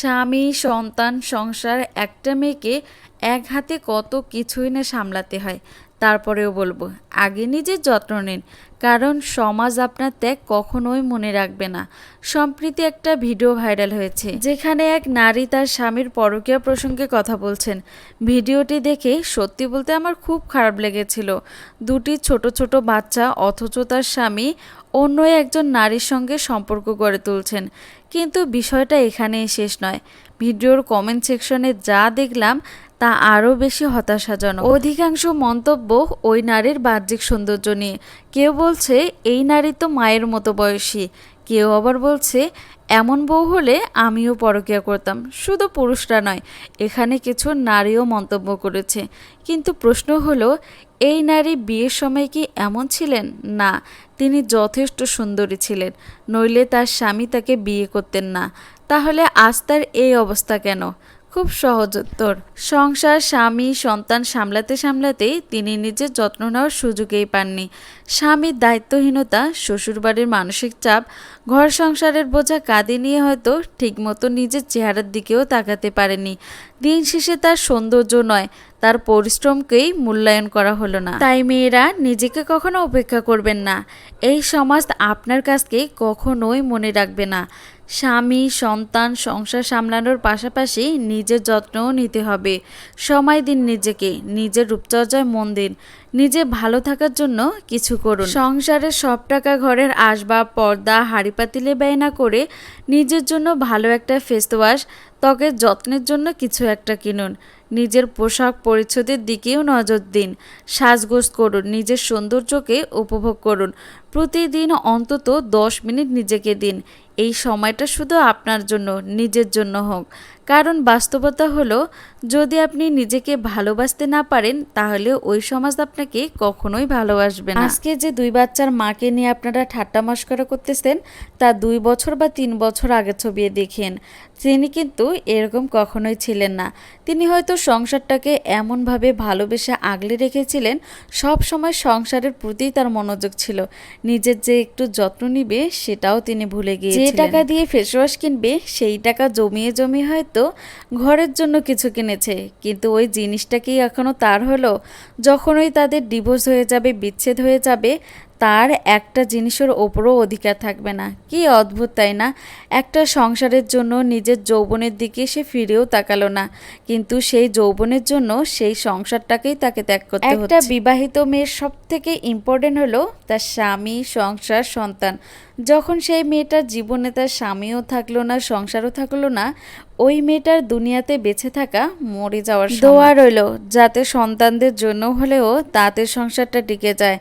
স্বামী, সন্তান, সংসার একটা মেয়েকে এক হাতে কত কিছুই না সামলাতে হয়। তারপরেও বলবো, আগে নিজের যত্ন নিন, কারণ সমাজ আপনার ত্যাগ কখনোই মনে রাখবে না। সম্প্রতি একটা ভিডিও ভাইরাল হয়েছে, যেখানে এক নারী তার স্বামীর পরকীয়া প্রসঙ্গে কথা বলছেন। ভিডিওটি দেখে সত্যি বলতে আমার খুব খারাপ লেগেছিল। দুটি ছোট ছোট বাচ্চা, অথচ তার স্বামী অন্য একজন নারীর সঙ্গে সম্পর্ক গড়ে তুলছেন। কিন্তু বিষয়টা এখানেই শেষ নয়। ভিডিওর কমেন্ট সেকশনে যা দেখলাম তা আরও বেশি হতাশাজনক। অধিকাংশ মন্তব্য ওই নারীর বাহ্যিক সৌন্দর্য নিয়ে। কেউ বলছে এই নারী তো মায়ের মতো বয়সী, কেউ আবার বলছে এমন বউ হলে আমিও পরকীয়া করতাম। শুধু পুরুষরা নয়, এখানে কিছু নারীও মন্তব্য করেছে। কিন্তু প্রশ্ন হলো, এই নারী বিয়ের সময় কি এমন ছিলেন? না, তিনি যথেষ্ট সুন্দরী ছিলেন, নইলে তার স্বামী তাকে বিয়ে করতেন না। তাহলে আজ তার এই অবস্থা কেন? খুব সহজ উত্তর, সংসার, স্বামী, সন্তান সামলাতে সামলাতেই তিনি নিজের যত্ন নেওয়ার সুযোগই পাননি। স্বামীর দায়িত্বহীনতা, শ্বশুরবাড়ির মানসিক চাপ, ঘর সংসারের বোঝা কাঁধে নিয়ে হয়তো ঠিকমতো নিজের চেহারার দিকেও তাকাতে পারেনি। দিন শেষে তার সৌন্দর্য নয়, তার পরিশ্রমকেই মূল্যায়ন করা হলো না। তাই মেয়েরা নিজেকে কখনো উপেক্ষা করবেন না। এই সমাজ আপনার কাছকে কখনোই মনে রাখবে না। স্বামী, সন্তান, সংসার সামলানোর পাশাপাশি নিজের যত্নও নিতে হবে। সময় দিন নিজেকে, নিজের রূপচর্চায় মন দিন, নিজে ভালো থাকার জন্য কিছু করুন। সংসারের সব টাকা ঘরের আসবাব, পর্দা, হাঁড়ি পাতিলে ব্যয় না করে নিজের জন্য ভালো একটা ফেস ওয়াশ, ত্বকের যত্নের জন্য কিছু একটা কিনুন। নিজের পোশাক পরিচ্ছদের দিকেও নজর দিন। সাজগোজ করুন, নিজের সৌন্দর্যকে উপভোগ করুন। প্রতিদিন অন্তত 10 মিনিট নিজেকে দিন। এই সময়টা শুধু আপনার জন্য, নিজের জন্য হোক। কারণ বাস্তবতা হলো, যদি আপনি নিজেকে ভালোবাসতে না পারেন, তাহলে ওই সমাজ আপনাকে কখনোই ভালোবাসবে না। আজকে যে 2 বাচ্চার মাকে নিয়ে আপনারা ঠাট্টা মশকরা করতেছেন, তা 2 বছর বা 3 বছর আগের ছবি দেখেন। তিনি কিন্তু এরকম কখনোই ছিলেন না। তিনি হয়তো সংসারটাকে এমনভাবে ভালোবেসে আগলে রেখেছিলেন, সব সময় সংসারের প্রতি তার মনোযোগ ছিল। নিজের যে একটু যত্ন নিবে সেটাও তিনি ভুলে গিয়েছিলেন। যে টাকা দিয়ে ফেস ওয়াশ কিনবে, সেই টাকা জমিয়ে জমিয়ে হয়তো ঘরের জন্য কিছু কিনেছে। কিন্তু ওই জিনিসটাকেই এখনো তার হলো। যখনই তাদের ডিভোর্স হয়ে যাবে, বিচ্ছেদ হয়ে যাবে, তার একটা জিনিসের ওপরও অধিকার থাকবে না। কি অদ্ভুত, তাই না? একটা সংসারের জন্য নিজের যৌবনের দিকে সে ফিরেও তাকালো না, কিন্তু সেই যৌবনের জন্য সেই সংসারটাকেই তাকে ত্যাগ করতে হচ্ছে। একটা বিবাহিত মেয়ের সব থেকে ইম্পর্টেন্ট হলো তার স্বামী, সংসার, সন্তান। যখন সেই মেয়েটার জীবনে তার স্বামীও থাকলো না, সংসারও থাকলো না, ওই মেয়েটার দুনিয়াতে বেঁচে থাকা মরে যাওয়ার দোয়া রইল, যাতে সন্তানদের জন্য হলেও তাদের সংসারটা টিকে যায়।